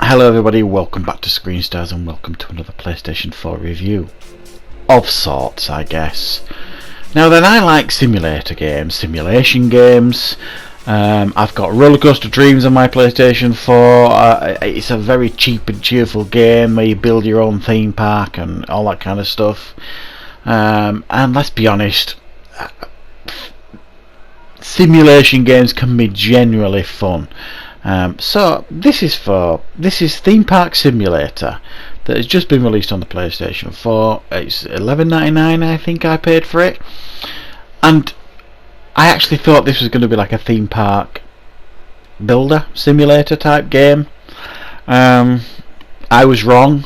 Hello everybody, welcome back to Screen Stars and welcome to another PlayStation 4 review. Of sorts, I guess. Now then, I like simulator games, simulation games. I've got Rollercoaster Dreams on my PlayStation 4. It's a very cheap and cheerful game where you build your own theme park and all that kind of stuff. And let's be honest, simulation games can be generally fun. So this is Theme Park Simulator that has just been released on the PlayStation 4. It's $11.99, I think I paid for it, and I actually thought this was going to be like a theme park builder simulator type game. I was wrong.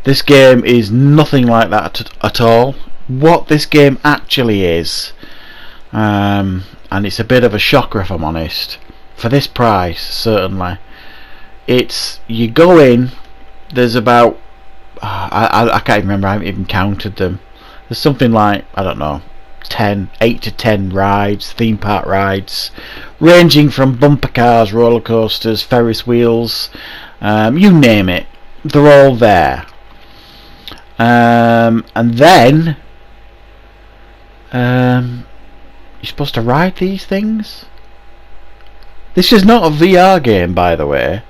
This game is nothing like that at all. What this game actually is, and it's a bit of a shocker if I'm honest, for this price certainly. It's, you go in, there's about I can't even remember, I haven't even counted them. There's something like, I don't know, 8 to 10 rides, theme park rides, ranging from bumper cars, roller coasters, Ferris wheels, you name it, they're all there. And then you're supposed to ride these things. This is not a VR game, by the way.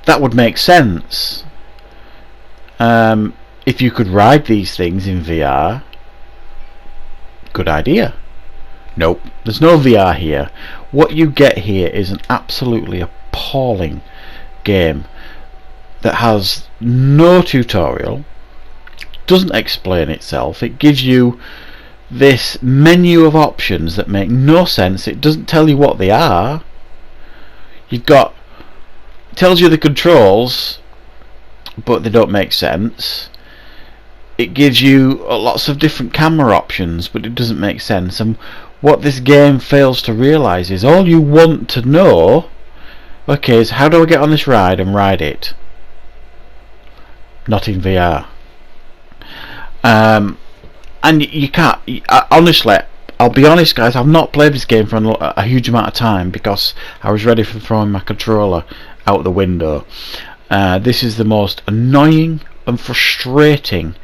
That would make sense if you could ride these things in VR. Good idea. Nope, there's no VR here. What you get here is an absolutely appalling game that has no tutorial, doesn't explain itself. It gives you this menu of options that make no sense. It doesn't tell you what they are. You've got, tells you the controls, but they don't make sense. It gives you lots of different camera options, but it doesn't make sense. And what this game fails to realise is, all you want to know, okay, is how do I get on this ride and ride it? Not in VR. And you can't, honestly, I'll be honest guys, I've not played this game for a huge amount of time because I was ready for throwing my controller out the window. This is the most annoying and frustrating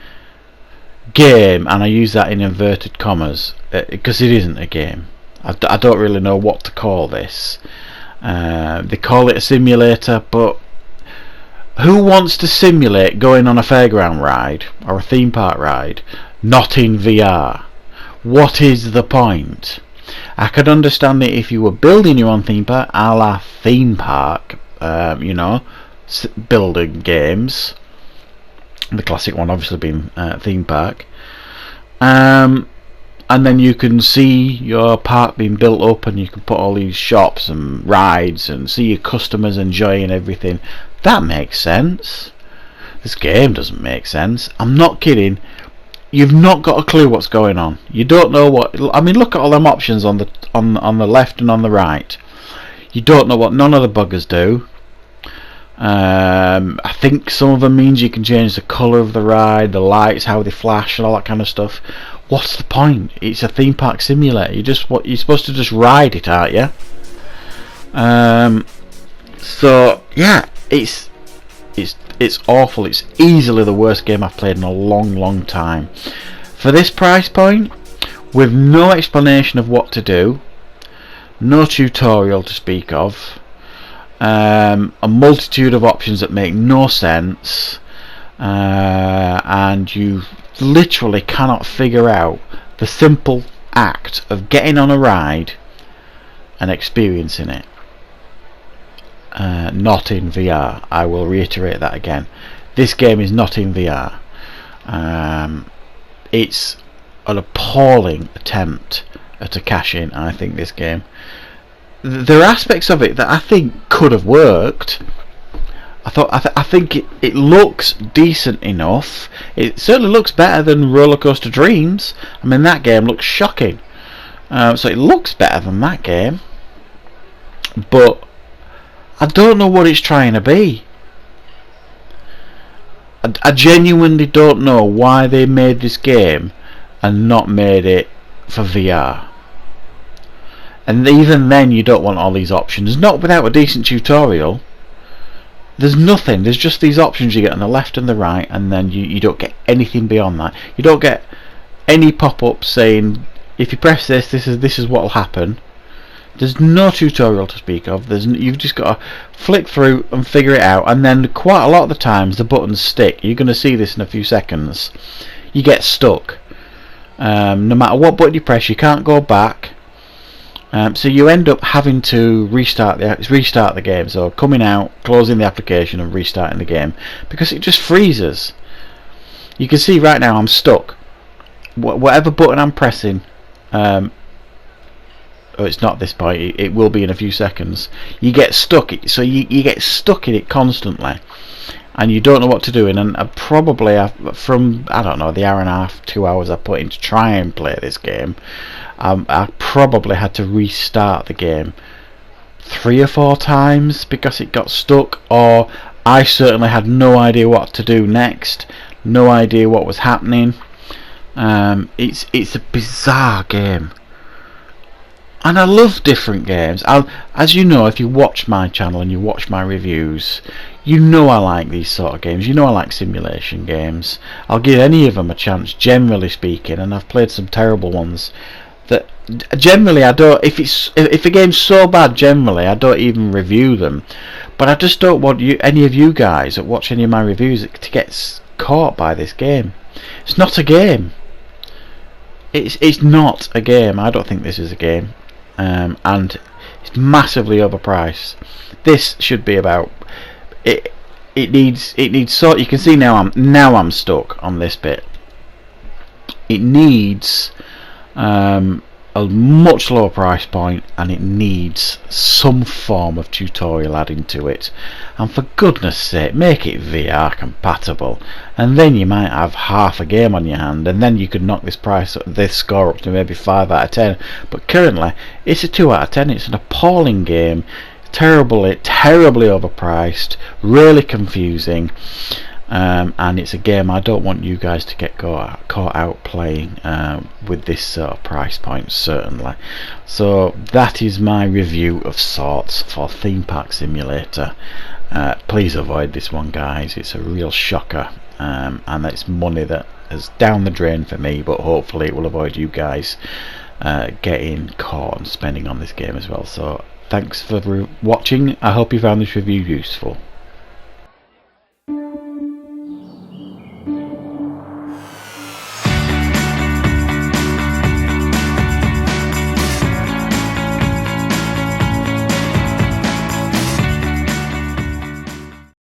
game, and I use that in inverted commas because it isn't a game. I don't really know what to call this. They call it a simulator, but who wants to simulate going on a fairground ride or a theme park ride not in VR? What is the point? I could understand it if you were building your own theme park, a la theme park, you know, building games. The classic one obviously being theme park. And then you can see your park being built up and you can put all these shops and rides and see your customers enjoying everything. That makes sense. This game doesn't make sense. I'm not kidding. You've not got a clue what's going on. You don't know what, I mean, look at all them options on the left and on the right. You don't know what none of the buggers do. I think some of them means you can change the colour of the ride, the lights, how they flash and all that kind of stuff. What's the point? It's a theme park simulator. You're supposed to just ride it, aren't you? So yeah, it's awful. It's easily the worst game I've played in a long time. For this price point, with no explanation of what to do, no tutorial to speak of, a multitude of options that make no sense, and you literally cannot figure out the simple act of getting on a ride and experiencing it. Not in VR. I will reiterate that again. This game is not in VR. It's an appalling attempt at a cash-in, I think, this game. There are aspects of it that I think could have worked. I think it looks decent enough. It certainly looks better than Rollercoaster Dreams. I mean, that game looks shocking. So it looks better than that game. But I don't know what it's trying to be. I genuinely don't know why they made this game and not made it for VR. And even then you don't want all these options, not without a decent tutorial. there's nothing. There's just these options you get on the left and the right, and then you don't get anything beyond that. You don't get any pop-ups saying if you press this is what will happen. There's no tutorial to speak of. You've just got to flick through and figure it out, and then quite a lot of the times the buttons stick. You're going to see this in a few seconds. You get stuck. No matter what button you press, you can't go back. So you end up having to restart the game. So coming out, closing the application, and restarting the game because it just freezes. You can see right now I'm stuck. Whatever button I'm pressing. Oh, it's not this point. It will be in a few seconds. You get stuck. So you get stuck in it constantly, and you don't know what to do. And probably from I don't know the hour and a half, 2 hours I put in to try and play this game, I probably had to restart the game 3 or 4 times because it got stuck, or I certainly had no idea what to do next, no idea what was happening. It's a bizarre game. And I love different games. As you know, if you watch my channel and you watch my reviews, you know I like these sort of games. You know I like simulation games. I'll give any of them a chance, generally speaking, and I've played some terrible ones that generally I don't. If a game's so bad, generally I don't even review them. But I just don't want any of you guys that watch any of my reviews to get caught by this game. It's not a game. It's not a game. I don't think this is a game. And it's massively overpriced. This should be about it. It needs so you can see now I'm stuck on this bit. It needs a much lower price point, and it needs some form of tutorial adding to it. And for goodness sake, make it VR compatible, and then you might have half a game on your hand, and then you could knock this score up to maybe 5 out of 10. But currently it's a 2 out of 10. It's an appalling game, terribly overpriced, really confusing. And it's a game I don't want you guys to get caught out playing with this sort of price point, certainly. So that is my review of sorts for Theme Park Simulator. Please avoid this one, guys. It's a real shocker, and it's money that is down the drain for me, but hopefully it will avoid you guys getting caught and spending on this game as well. So thanks for watching. I hope you found this review useful.